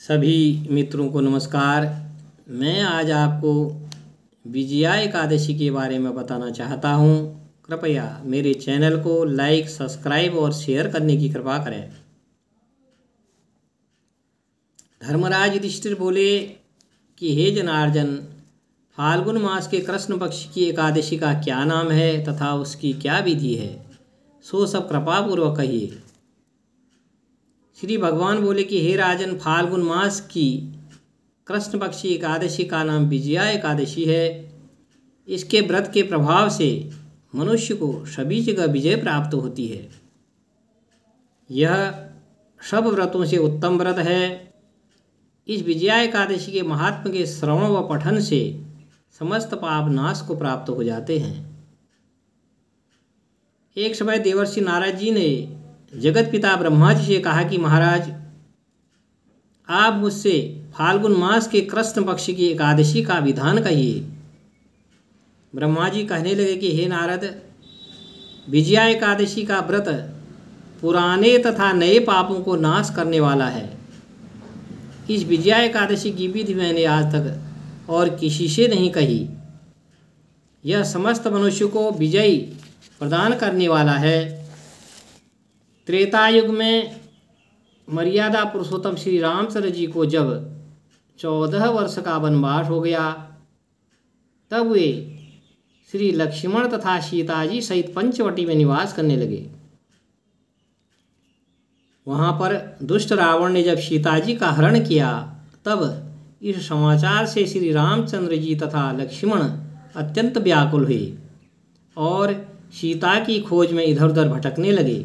सभी मित्रों को नमस्कार। मैं आज आपको विजया एकादशी के बारे में बताना चाहता हूँ। कृपया मेरे चैनल को लाइक, सब्सक्राइब और शेयर करने की कृपा करें। धर्मराज युधिष्ठिर बोले कि हे जनार्दन, फाल्गुन मास के कृष्ण पक्ष की एकादशी का क्या नाम है तथा उसकी क्या विधि है, सो सब कृपा पूर्वक कहिए। श्री भगवान बोले कि हे राजन, फाल्गुन मास की कृष्ण पक्षी एकादशी का नाम विजया एकादशी है। इसके व्रत के प्रभाव से मनुष्य को सभी जगह विजय प्राप्त होती है। यह सब व्रतों से उत्तम व्रत है। इस विजया एकादशी के महात्म के श्रवण व पठन से समस्त पाप नाश को प्राप्त हो जाते हैं। एक समय देवर्षि नारद जी ने जगत पिता ब्रह्मा जी से कहा कि महाराज, आप मुझसे फाल्गुन मास के कृष्ण पक्ष की एकादशी का विधान कहिए। ब्रह्मा जी कहने लगे कि हे नारद, विजया एकादशी का व्रत पुराने तथा नए पापों को नाश करने वाला है। इस विजया एकादशी की विधि मैंने आज तक और किसी से नहीं कही। यह समस्त मनुष्य को विजय प्रदान करने वाला है। त्रेता युग में मर्यादा पुरुषोत्तम श्री रामचंद्र जी को जब 14 वर्ष का वनवास हो गया, तब वे श्री लक्ष्मण तथा सीता जी सहित पंचवटी में निवास करने लगे। वहाँ पर दुष्ट रावण ने जब सीता जी का हरण किया, तब इस समाचार से श्री रामचंद्र जी तथा लक्ष्मण अत्यंत व्याकुल हुए और सीता की खोज में इधर उधर भटकने लगे।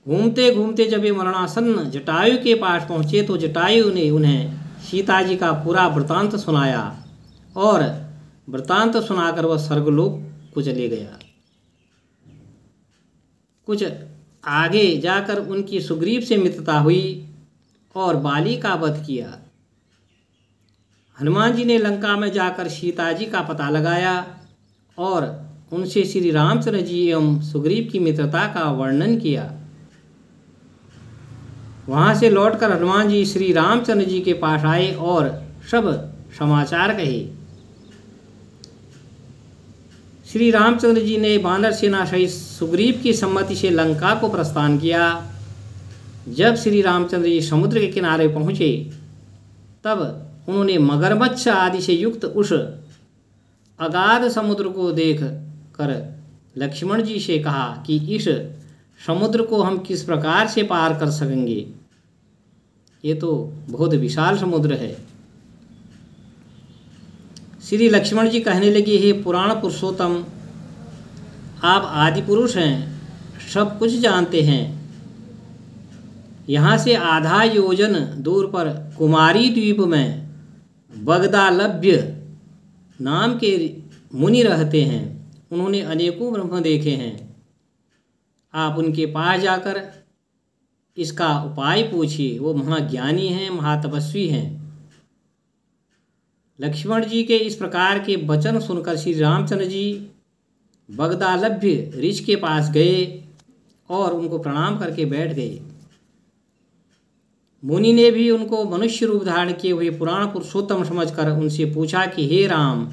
घूमते घूमते जब ये मरणासन्न जटायु के पास पहुँचे तो जटायु ने उन्हें सीता जी का पूरा वृतांत सुनाया और वृतांत सुनाकर वह स्वर्गलोक को चले गया। कुछ आगे जाकर उनकी सुग्रीव से मित्रता हुई और बाली का वध किया। हनुमान जी ने लंका में जाकर सीता जी का पता लगाया और उनसे श्री रामचंद्र जी एवं सुग्रीव की मित्रता का वर्णन किया। वहाँ से लौटकर हनुमान जी श्री रामचंद्र जी के पास आए और सब समाचार कहे। श्री रामचंद्र जी ने वानर सेना सहित सुग्रीव की सम्मति से लंका को प्रस्थान किया। जब श्री रामचंद्र जी समुद्र के किनारे पहुँचे, तब उन्होंने मगरमच्छ आदि से युक्त उस अगाध समुद्र को देख कर लक्ष्मण जी से कहा कि इस समुद्र को हम किस प्रकार से पार कर सकेंगे। ये तो बहुत विशाल समुद्र है। श्री लक्ष्मण जी कहने लगे, हे पुराण पुरुषोत्तम, आप आदि पुरुष हैं, सब कुछ जानते हैं। यहाँ से आधा योजन दूर पर कुमारी द्वीप में बगदालभ्य नाम के मुनि रहते हैं। उन्होंने अनेकों ब्रह्म देखे हैं। आप उनके पास जाकर इसका उपाय पूछिए। वो महाज्ञानी हैं, महातपस्वी हैं। लक्ष्मण जी के इस प्रकार के वचन सुनकर श्री रामचंद्र जी बगदालभ्य ऋषि के पास गए और उनको प्रणाम करके बैठ गए। मुनि ने भी उनको मनुष्य रूप धारण किए हुए पुराण पुरुषोत्तम समझकर उनसे पूछा कि हे राम,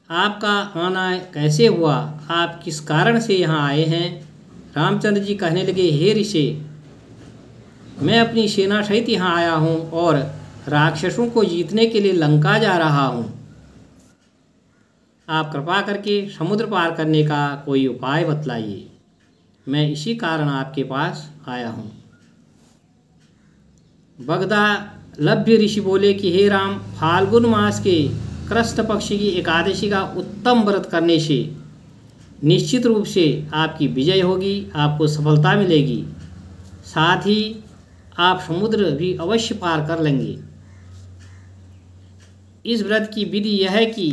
आपका आना कैसे हुआ? आप किस कारण से यहाँ आए हैं? रामचंद्र जी कहने लगे, हे ऋषि, मैं अपनी सेना सहित यहाँ आया हूँ और राक्षसों को जीतने के लिए लंका जा रहा हूँ। आप कृपा करके समुद्र पार करने का कोई उपाय बतलाइए। मैं इसी कारण आपके पास आया हूँ। बगदालभ्य ऋषि बोले कि हे राम, फाल्गुन मास के कृष्ण पक्ष की एकादशी का उत्तम व्रत करने से निश्चित रूप से आपकी विजय होगी, आपको सफलता मिलेगी। साथ ही आप समुद्र भी अवश्य पार कर लेंगे। इस व्रत की विधि यह है कि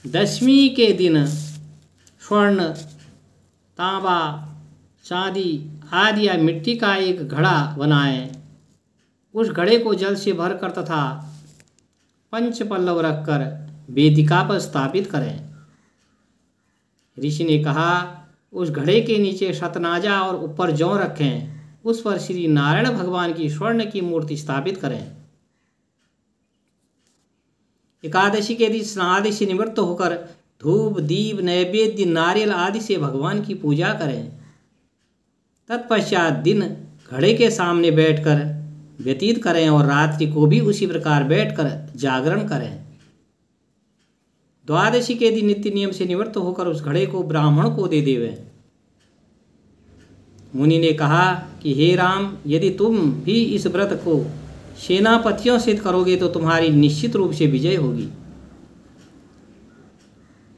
दशमी के दिन स्वर्ण, तांबा, चांदी आदि या मिट्टी का एक घड़ा बनाएं। उस घड़े को जल से भरकर तथा पंच पल्लव रखकर वेदिका पर स्थापित करें। ऋषि ने कहा, उस घड़े के नीचे शतनाजा और ऊपर जौ रखें उस पर श्री नारायण भगवान की स्वर्ण की मूर्ति स्थापित करें। एकादशी के दिन स्नान से निवृत्त होकर धूप दीप नैवेद्य नारियल आदि से भगवान की पूजा करें। तत्पश्चात दिन घड़े के सामने बैठकर व्यतीत करें और रात्रि को भी उसी प्रकार बैठकर जागरण करें। द्वादशी के दिन नित्य नियम से निवृत्त होकर उस घड़े को ब्राह्मण को दे देवें। मुनि ने कहा कि हे राम, यदि तुम भी इस व्रत को सेनापतियों से करोगे तो तुम्हारी निश्चित रूप से विजय होगी।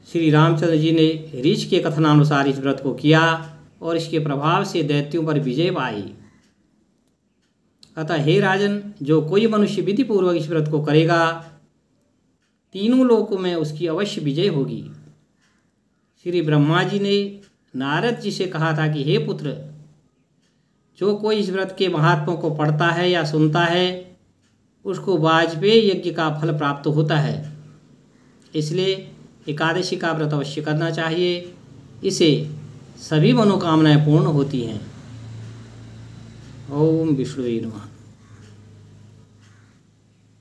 श्री रामचंद्र जी ने ऋषि के कथनानुसार इस व्रत को किया और इसके प्रभाव से दैत्यों पर विजय पाई। अतः हे राजन, जो कोई मनुष्य विधि पूर्वक इस व्रत को करेगा तीनों लोकों में उसकी अवश्य विजय होगी। श्री ब्रह्मा जी ने नारद जी से कहा था कि हे पुत्र, जो कोई इस व्रत के महात्म्यों को पढ़ता है या सुनता है उसको वाजपेयी यज्ञ का फल प्राप्त होता है। इसलिए एकादशी का व्रत अवश्य करना चाहिए। इसे सभी मनोकामनाएं पूर्ण होती हैं। ओम विष्णुवे नमः।